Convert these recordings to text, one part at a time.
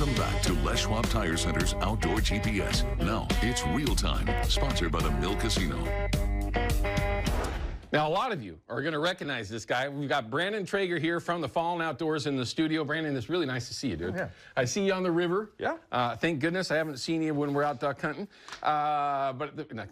Welcome back to Les Schwab Tire Center's Outdoor GPS. Now it's real time, sponsored by the Mill Casino. Now, a lot of you are going to recognize this guy. We've got Brandon Traeger here from the Fallen Outdoors in the studio. Brandon, it's really nice to see you, dude. Oh, yeah. I see you on the river. Yeah. Thank goodness I haven't seen you when we're out duck hunting. But I'm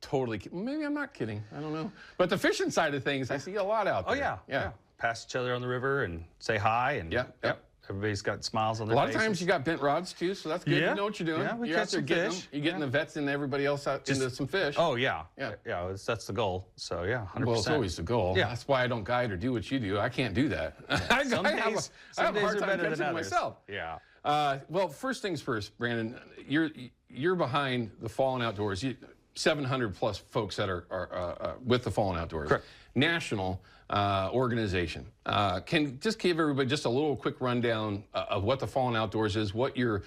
totally kidding. Maybe I'm not kidding. I don't know. But the fishing side of things, I see a lot out there. Oh, yeah. Pass each other on the river and say hi. And Yep. Everybody's got smiles on their faces. A lot of times you got bent rods too, so that's good. Yeah. You know what you're doing. Yeah, we You're out catch there some getting fish. them. You're getting the vets and everybody else out into some fish. Oh, yeah. Yeah. Yeah, that's the goal. So, yeah, 100%. Well, it's always the goal. Yeah. That's why I don't guide or do what you do. I can't do that. I have a hard time catching myself. Yeah. Well, first things first, Brandon. You're behind the Fallen Outdoors. 700 plus folks that are with the Fallen Outdoors. Correct. National organization. Can just give everybody just a little quick rundown of what the Fallen Outdoors is, what your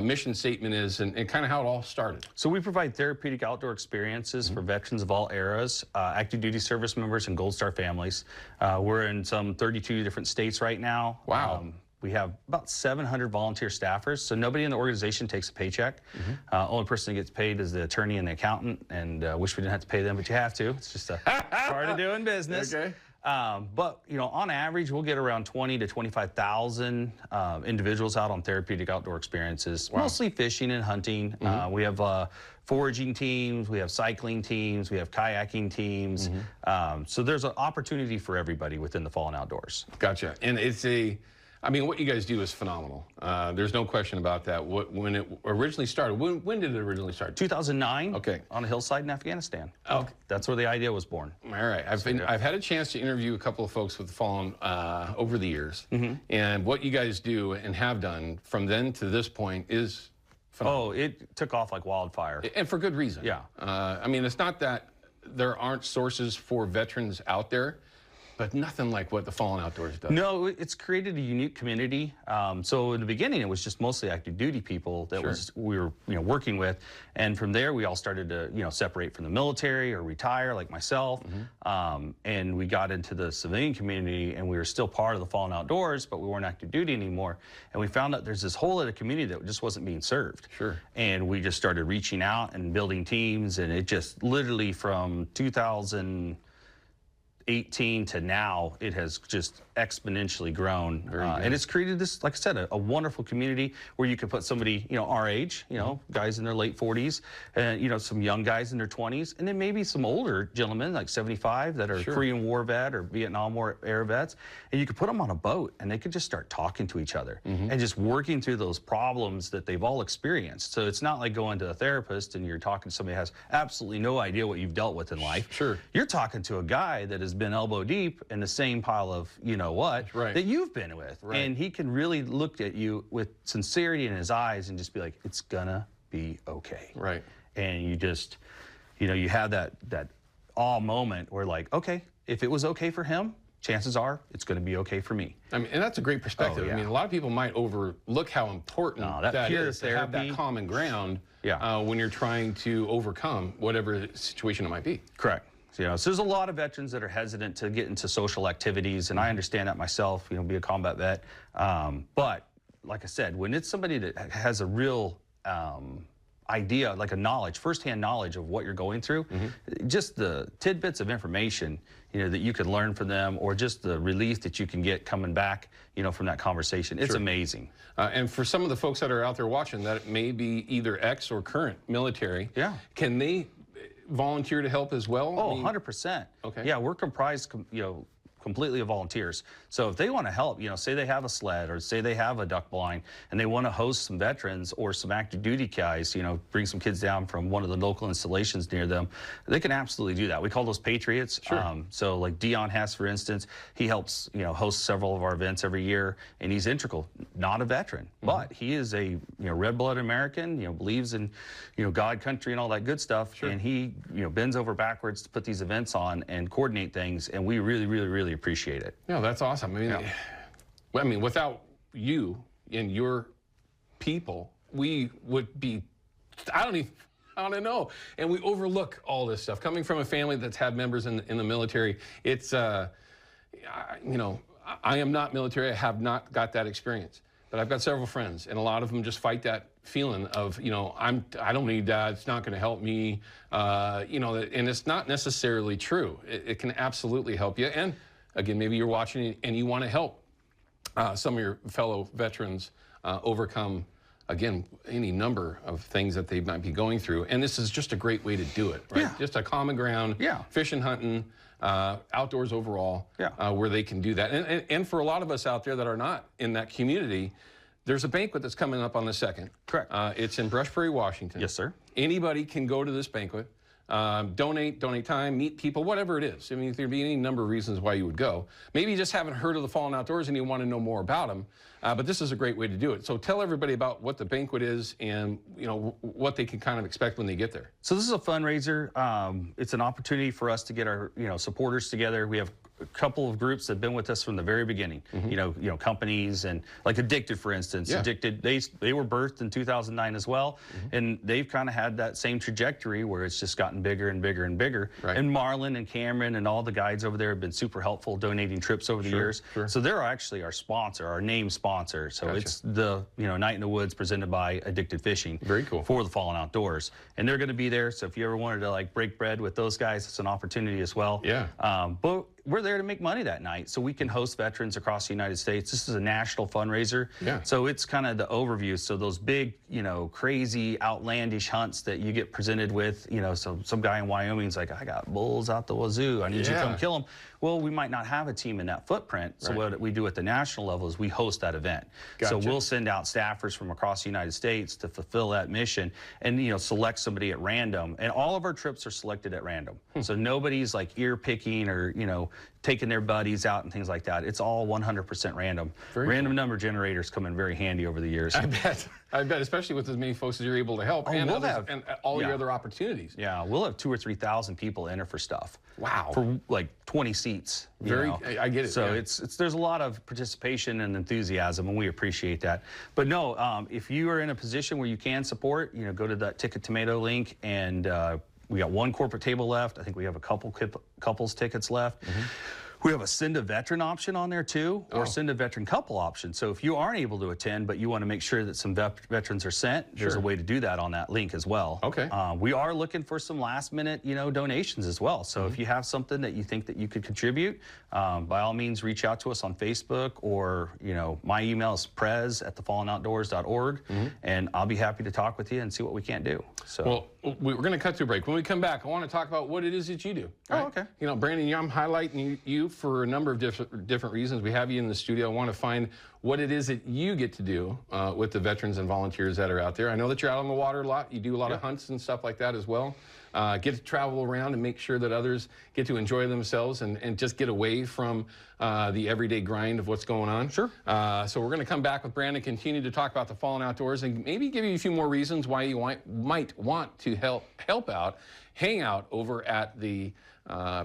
mission statement is, and kind of how it all started. So we provide therapeutic outdoor experiences for veterans of all eras, active duty service members, and Gold Star families. We're in some 32 different states right now. Wow. We have about 700 volunteer staffers, so nobody in the organization takes a paycheck. Only person that gets paid is the attorney and the accountant, and wish we didn't have to pay them, but you have to. It's just a part of doing business. Okay. But, on average, we'll get around 20 to 25,000 individuals out on therapeutic outdoor experiences, mostly fishing and hunting. We have foraging teams, we have cycling teams, we have kayaking teams. So there's an opportunity for everybody within the Fallen Outdoors. Gotcha. And what you guys do is phenomenal. There's no question about that. When it originally started, when did it originally start? 2009. Okay. On a hillside in Afghanistan. Okay. That's where the idea was born. All right. I've had a chance to interview a couple of folks with the Fallen over the years, and what you guys do and have done from then to this point is phenomenal. Oh, it took off like wildfire. And for good reason. Yeah. It's not that there aren't sources for veterans out there, but nothing like what the Fallen Outdoors does. No, it's created a unique community. So in the beginning, it was just mostly active duty people that we were working with, and from there we all started to separate from the military or retire, like myself, and we got into the civilian community, and we were still part of the Fallen Outdoors, but we weren't active duty anymore. And we found out there's this whole other community that just wasn't being served. Sure. And we just started reaching out and building teams, and it just literally from 2018 to now, it has just exponentially grown. And it's created this, like I said, a wonderful community where you could put somebody, our age, guys in their late 40s, and, some young guys in their 20s, and then maybe some older gentlemen, like 75, that are Korean War vet or Vietnam War era vets. And you could put them on a boat, and they could just start talking to each other and just working through those problems that they've all experienced. So it's not like going to a therapist and you're talking to somebody who has absolutely no idea what you've dealt with in life. Sure. You're talking to a guy that has been elbow deep in the same pile of that you've been with, and he can really look at you with sincerity in his eyes and just be like, it's gonna be okay. Right. And you just you have that awe moment where, like, okay, if it was okay for him, chances are it's going to be okay for me. And that's a great perspective. Oh, yeah. A lot of people might overlook how important that is to have that common ground when you're trying to overcome whatever situation it might be. Correct. So there's a lot of veterans that are hesitant to get into social activities, and I understand that myself, be a combat vet. But like I said, when it's somebody that has a real idea, like a knowledge, firsthand knowledge of what you're going through, just the tidbits of information, that you can learn from them, or just the relief that you can get coming back, from that conversation, it's amazing. And for some of the folks that are out there watching that may be either ex or current military, can they volunteer to help as well? Oh, 100%. Okay. Yeah, we're comprised, completely of volunteers. So if they want to help, say they have a sled, or say they have a duck blind, and they want to host some veterans or some active duty guys, bring some kids down from one of the local installations near them, they can absolutely do that. We call those patriots. Sure. So like Dion Hess, for instance, he helps, host several of our events every year, and he's integral, not a veteran, but he is a, red-blooded American, believes in, God, country, and all that good stuff. And he, bends over backwards to put these events on and coordinate things, and we really, really, really appreciate it. Yeah, that's awesome. Without you and your people, we would be, I don't know. And we overlook all this stuff. Coming from a family that's had members in the military, it's, I am not military. I have not got that experience. But I've got several friends, and a lot of them just fight that feeling of, you know, I don't need that. It's not going to help me. You know, and it's not necessarily true. It can absolutely help you. And again, maybe you're watching and you want to help some of your fellow veterans overcome, again, any number of things that they might be going through. And this is just a great way to do it, right? Yeah. Just a common ground, fishing, hunting, outdoors overall, where they can do that. And for a lot of us out there that are not in that community, there's a banquet that's coming up on the 2nd. Correct. It's in Brush Prairie, Washington. Yes, sir. Anybody can go to this banquet, donate time, meet people, whatever it is. I mean, there'd be any number of reasons why you would go. Maybe you just haven't heard of the Fallen Outdoors and you want to know more about them, but this is a great way to do it. So tell everybody about what the banquet is and, you know, what they can kind of expect when they get there. So this is a fundraiser. It's an opportunity for us to get our, you know, supporters together. We have a couple of groups that have been with us from the very beginning. You know, companies and like Addicted, for instance. Addicted, they were birthed in 2009 as well, and they've kind of had that same trajectory where it's just gotten bigger and bigger and bigger. And Marlon and Cameron and all the guides over there have been super helpful, donating trips over the years. So they're actually our sponsor, our name sponsor. So it's the, you know, Night in the Woods presented by Addicted Fishing. Very cool. For the Fallen Outdoors, and they're going to be there. So if you ever wanted to like break bread with those guys, it's an opportunity as well. But we're there to make money that night, so we can host veterans across the United States. This is a national fundraiser. So it's kind of the overview. So those big, you know, crazy, outlandish hunts that you get presented with, you know, so some guy in Wyoming's like, I got bulls out the wazoo. I need you to come kill them. Well, we might not have a team in that footprint. So what we do at the national level is we host that event. So we'll send out staffers from across the United States to fulfill that mission and, you know, select somebody at random. And all of our trips are selected at random. So nobody's like ear picking or, you know, taking their buddies out and things like that. It's all 100% random. Random number generators come in very handy over the years. I bet, especially with as many folks as you're able to help and, and all your other opportunities. We'll have 2,000 or 3,000 people enter for stuff. Wow. For like 20 seats. I get it. So there's a lot of participation and enthusiasm, and we appreciate that. But no, if you are in a position where you can support, you know, go to that Ticket Tomato link, and we got one corporate table left. I think we have a couple couples tickets left. We have a send a veteran option on there too, or send a veteran couple option. So if you aren't able to attend, but you want to make sure that some veterans are sent, there's a way to do that on that link as well. We are looking for some last minute, you know, donations as well. So if you have something that you think that you could contribute, by all means, reach out to us on Facebook, or, you know, my email is prez@thefallenoutdoors.org, and I'll be happy to talk with you and see what we can do. So. Well, we're going to cut to a break. When we come back, I want to talk about what it is that you do. Right? You know, Brandon, I'm highlighting you for a number of different reasons. We have you in the studio. I want to find what it is that you get to do with the veterans and volunteers that are out there. I know that you're out on the water a lot. You do a lot of hunts and stuff like that as well. Get to travel around and make sure that others get to enjoy themselves and just get away from the everyday grind of what's going on. So we're going to come back with Brandon, continue to talk about the Fallen Outdoors, and maybe give you a few more reasons why you might want to help out, hang out over at the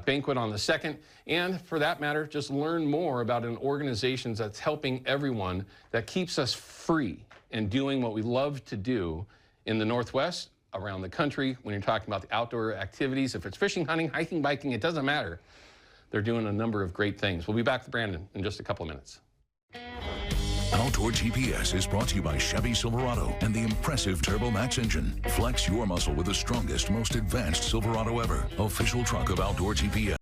banquet on the 2nd, and for that matter, just learn more about an organization that's helping everyone, that keeps us free and doing what we love to do in the Northwest, around the country. When you're talking about the outdoor activities, if it's fishing, hunting, hiking, biking, it doesn't matter. They're doing a number of great things. We'll be back with Brandon in just a couple of minutes. Outdoor GPS is brought to you by Chevy Silverado and the impressive Turbo Max engine. Flex your muscle with the strongest, most advanced Silverado ever. Official truck of Outdoor GPS.